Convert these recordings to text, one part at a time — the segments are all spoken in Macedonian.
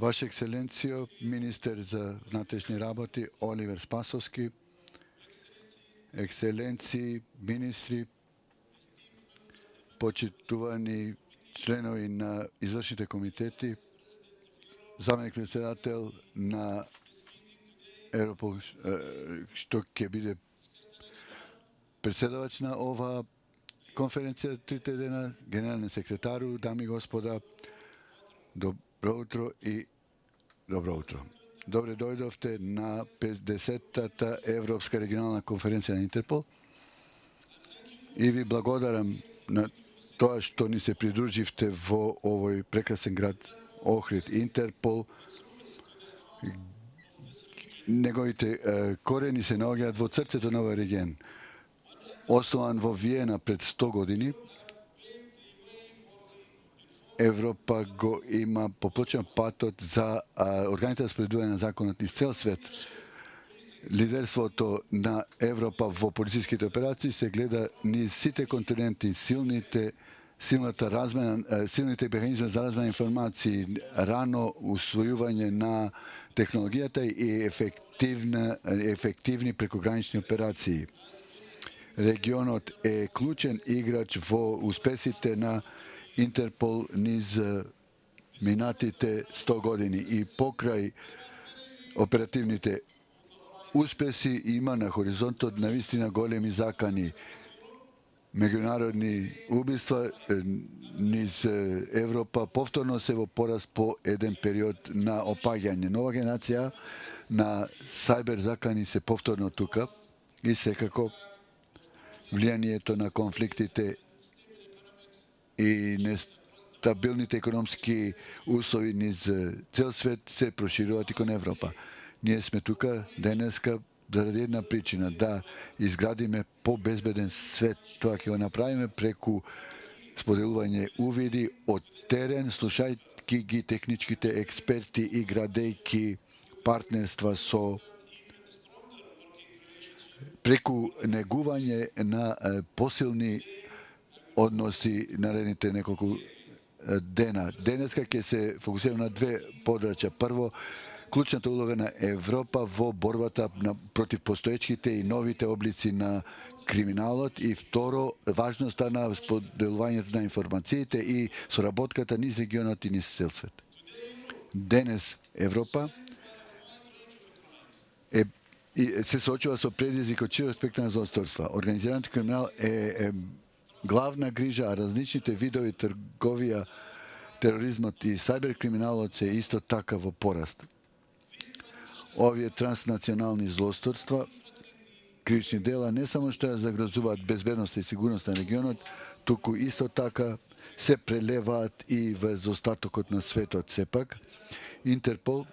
Vaša ekscelencijo, minister za vnatрешни работи Оливер Спасовски, ekscelenciji, ministri, почитувани членови на извършните комитети, заместник председател на Европол, што ќе биде председавач на ова конференција трите дена, генерален секретару, дами и господа, добро утро и добро утро. Добре дојдовте на 50-та Европска регионална конференција на Интерпол и ви благодарам на тоа што ни се придруживте во овој прекрасен град Охрид. Интерпол, неговите корени се наоѓаат во срцето на овој регион. Основан во Виена пред 100 години, Европа го има поплачен патот за органите за спроведување на законот низ цел свет. Лидерството на Европа во полициските операции се гледа низ сите континенти, силната размена, силните механизми за размена информации, рано усвојување на технологијата и ефективни прекогранични операции. Регионот е клучен играч во успесите на Интерпол низ минатите 100 години и покрај оперативните успеси има на хоризонтот навистина големи закани. Меѓународни убиства низ Европа повторно се во пораст по еден период на опаѓање. Нова генерација на сајбер закани се повторно тука и секако влијанието на конфликтите и нестабилните економски услови низ цел свет се прошируваат и кон Европа. Ние сме тука денеска заради една причина, да изградиме по-безбеден свет. Тоа ќе го направиме преку споделување увиди од терен, слушајќи ги техничките експерти и градејќи партнерства со преку негување на посилни односи наредните неколку дена. Денеска ќе се фокусираме на две подрачја. Прво, клучната улога на Европа во борбата против постоечките и новите облици на криминалот и второ, важноста на споделувањето на информациите и соработката низ регионот и низ цел свет. Денес Европа се соочува со предизвик од широк спектар на злосторства. Организираниот криминал е главна грижа, а различните видови трговија, тероризмот и сајберкриминалот се исто така во пораст. Овие транснационални злосторства, кривични дела, не само што ја загрозуваат безбедноста и сигурноста на регионот, туку исто така се прелеваат и во остатокот на светот. Сепак, Интерпол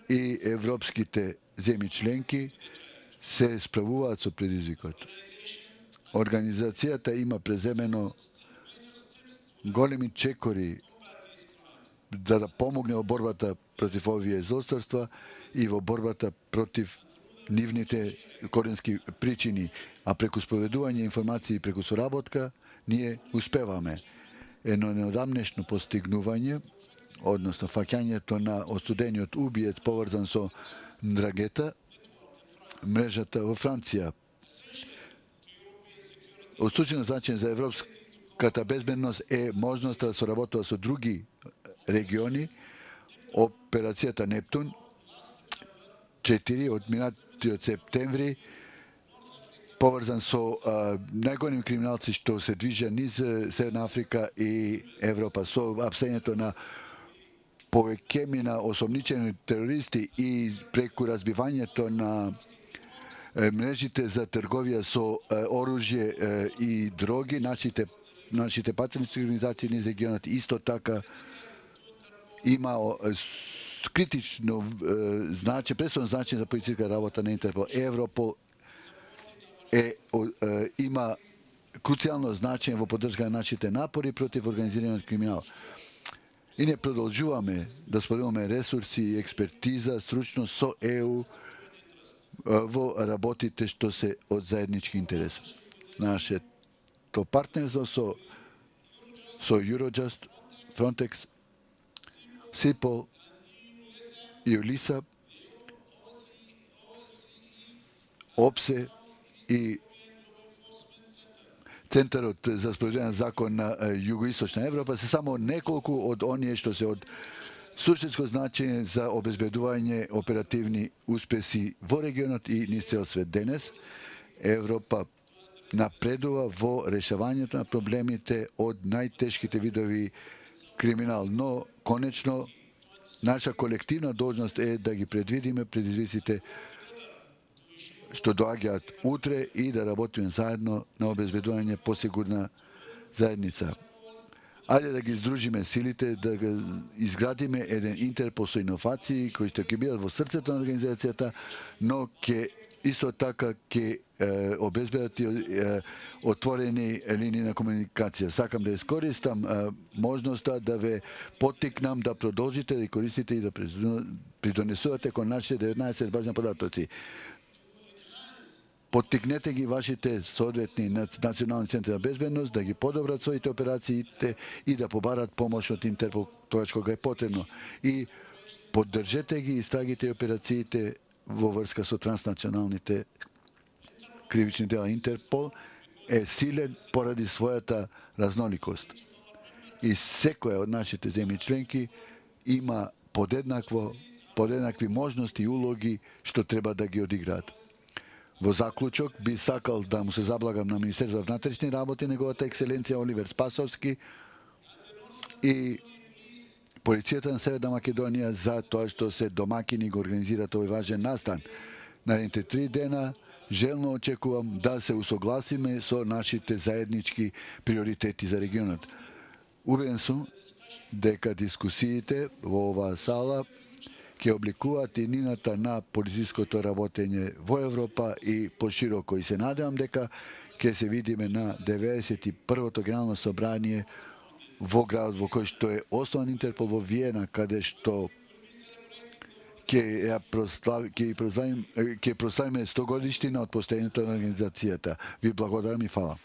и европските земји членки се справуваат со предизвикот. Организацијата има преземено големи чекори за да помогне во борбата против овие злосторства и во борбата против нивните коренски причини, а преку спроведување информации и преку соработка ние успеваме. Едно неодамнешно постигнување, односно фаќањето на остудениот убиец поврзан со Ндрагета, мрежата во Франција. Од случајно значење за европската безбедност е можноста да соработува со други региони. Операцијата Нептун 4 од минатиот септември поврзан со најголеми криминалци што се движат низ Северна Африка и Европа, со апсењето на повеќемина осомничени терористи и преку разбивањето на мрежите за трговија со оружје и дроги, нашите партнерски организации низ регионот исто така има критично значење, пресудно значење за полициска работа на Интерпол. Европол има круцијално значење во поддршка на нашите напори против организираниот криминал. И не продолжуваме да споделуваме ресурси и експертиза, стручност со ЕУ во работите што се од заеднички интерес. Нашето партнерство со Eurojust, Frontex, СИПОЛ Юлиса, ОПСЕ и Центарот за спроведување на закон на Југоисточна Европа се само неколку од оние што се од суштинско значење за обезбедување оперативни успеси во регионот и низ цел свет. Денес Европа напредува во решавањето на проблемите од најтешките видови криминал, но конечно наша колективна должност е да ги предвидиме предизвиците што доаѓаат утре и да работиме заедно на обезбедување посигурна заедница. Ајде да ги издружиме силите, да го изградиме еден Интерпол со иновации кои што ќе бидат во срцето на организацијата, но ќе исто така ќе обезбедат и отворени линии на комуникација. Сакам да искористам можноста да ве поттикнам да продолжите да користите и да придонесувате кон нашите 19 базни податоци. Поттикнете ги вашите соодветни национални центри за безбедност да ги подобрат своите операциите и да побарат помош од Интерпол тогаш кога е потребно. И поддржете ги истрагите и операциите во врска со транснационалните кривични дела. Интерпол е силен поради својата разноликост. И секоја од нашите земји членки има подеднакви можности и улоги што треба да ги одиграат. Во заклучок би сакал да му се заблагам на Министерство внатрешни работи, неговата екселенција Оливер Спасовски и полицијата на Северна Македонија за тоа што се домакини го организираат овој важен настан. Наредните 3 дена желно очекувам да се усогласиме со нашите заеднички приоритети за регионот. Убеден сум дека дискусиите во оваа сала ќе обликуваат и нината на политичкото работење во Европа и пошироко. И се надевам дека ќе се видиме на 91-то генерално собрание во градот во кој што е основан Интерпол во Виена, каде што ќе прославиме 100 годишнина од постоењето на организацијата. Ви благодарам и фала.